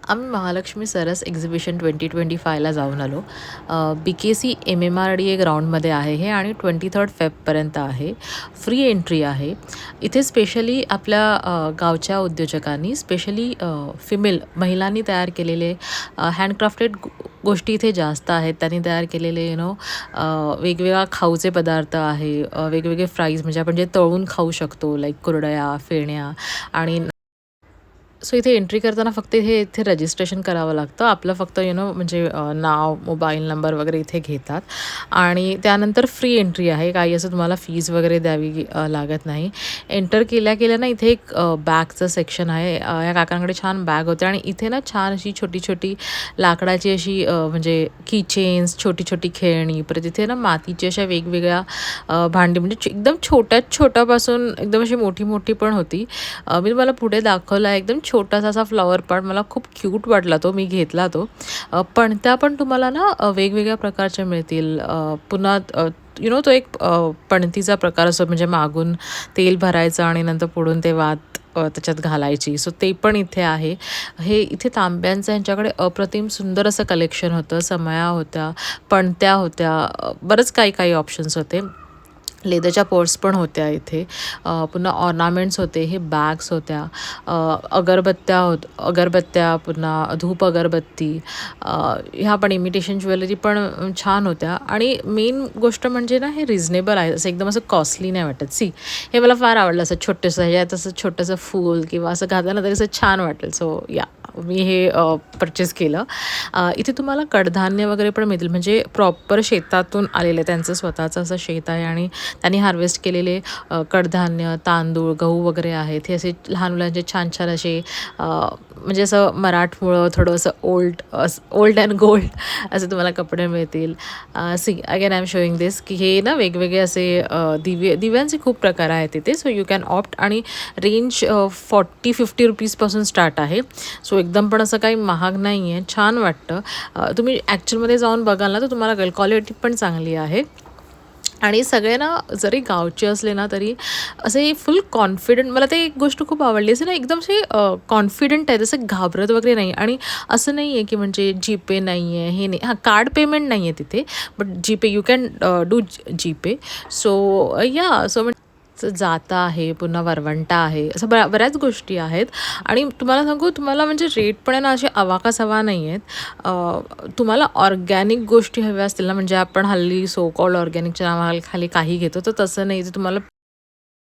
आम्ही महालक्ष्मी सरस एक्झिबिशन 2025ला जाऊन आलो. BKC MMRDA ग्राउंडमध्ये आहे हे आणि 23 फेबपर्यंत आहे. फ्री एंट्री आहे. इथे स्पेशली आपल्या गावच्या उद्योजकांनी स्पेशली फिमेल महिलांनी तयार केलेले हँडक्राफ्टेड गोष्टी इथे जास्त आहेत. त्यांनी तयार केलेले वेगवेगळ्या खाऊचे पदार्थ आहे. वेगवेगळे फ्राईज म्हणजे आपण जे तळून खाऊ शकतो लाईक कुरडया, फेण्या आणि सो इथे एंट्री करताना फक्त इथे रजिस्ट्रेशन करावं लागतं. आपलं फक्त म्हणजे नाव, मोबाईल नंबर वगैरे इथे घेतात आणि त्यानंतर फ्री एंट्री आहे. काही असं तुम्हाला फीज वगैरे द्यावी लागत नाही. एंटर केल्या ना इथे एक बॅगचं सेक्शन आहे. या काकांकडे छान बॅग होते आणि इथे ना छान अशी छोटी-छोटी लाकडाची अशी म्हणजे की छोटी-छोटी खेळणी, परत इथे ना मातीच्या अशा वेगवेगळ्या भांडी म्हणजे एकदम छोट्यात छोट्यापासून एकदम अशी मोठी-मोठी पण होती. मी तुम्हाला पुढे दाखवला आहे एकदम छोटासा असा फ्लॉवर पॉट. मला खूप क्यूट वाटला तो. मी घेतला तो. पणत्या पण तुम्हाला ना वेगवेगळ्या प्रकारच्या मिळतील. पुन्हा तो एक पणतीचा प्रकार असतो म्हणजे मागून तेल भरायचं आणि नंतर पुढून ते वात त्याच्यात घालायची. सो ते पण इथे आहे. हे इथे तांब्यांचं यांच्याकडे अप्रतिम सुंदर असं कलेक्शन होतं. समया होत्या, पणत्या होत्या, बरंच काही काही ऑप्शन्स होते. लेदरच्या पर्स पण होत्या इथे. पुन्हा ऑर्नामेंट्स होते. हे बॅग्स होत्या. अगरबत्त्या, पुन्हा धूप अगरबत्ती, ह्या पण इमिटेशन ज्वेलरी पण छान होत्या आणि मेन गोष्ट म्हणजे ना हे रिजनेबल आहे. असं एकदम असं कॉस्टली नाही वाटत. हे मला फार आवडलं. असं छोटंसं ह्याच्यात असं छोटंसं फूल किंवा असं घातलं ना तरी असं छान वाटेल. सो या मी हे परचेस केलं. इथे तुम्हाला कडधान्य वगैरे पण मिळतील म्हणजे प्रॉपर शेतातून आलेले त्यांचं स्वतःचं असं शेत आहे आणि त्यांनी हार्वेस्ट केलेले कडधान्य, तांदूळ, गहू वगैरे आहेत. हे असे लहान मुलांचे छान छान असे म्हणजे असं मराठमोळं थोडं असं ओल्ड अँड गोल्ड असे तुम्हाला कपडे मिळतील. अगेन आय एम शोईंग दिस की हे ना वेगवेगळे असे दिव्यांचे खूप प्रकार आहेत तिथे. सो यू कॅन ऑप्ट आणि रेंज 40-50 रुपीजपासून स्टार्ट आहे. सो एकदम पण असं काही महाग नाही आहे. छान वाटतं. तुम्ही ॲक्च्युअलमध्ये जाऊन बघाल ना तर तुम्हाला क्वालिटी पण चांगली आहे. आणि सगळे ना जरी गावचे असले ना तरी असे फुल कॉन्फिडंट. मला ते एक गोष्ट खूप आवडली. असे ना एकदम असे कॉन्फिडंट आहेत. असं घाबरत वगैरे नाही आणि असं नाही आहे की म्हणजे जीपे नाही आहे, हे नाही. हां, कार्ड पेमेंट नाही आहे तिथे, but GPay you can do GPay. So so जाता आहे, पुन्हा वरवंटा आहे, असं बऱ्याच गोष्टी आहेत. आणि तुम्हाला सांगू, तुम्हाला म्हणजे रेट पण आहे ना असे अवाकासवा नाही आहेत. तुम्हाला ऑर्गॅनिक गोष्टी हव्या असतील ना, म्हणजे आपण हल्ली सो कॉल्ड ऑर्गॅनिकच्या नावाखाली काही घेतो, तर तसं नाही. तर तुम्हाला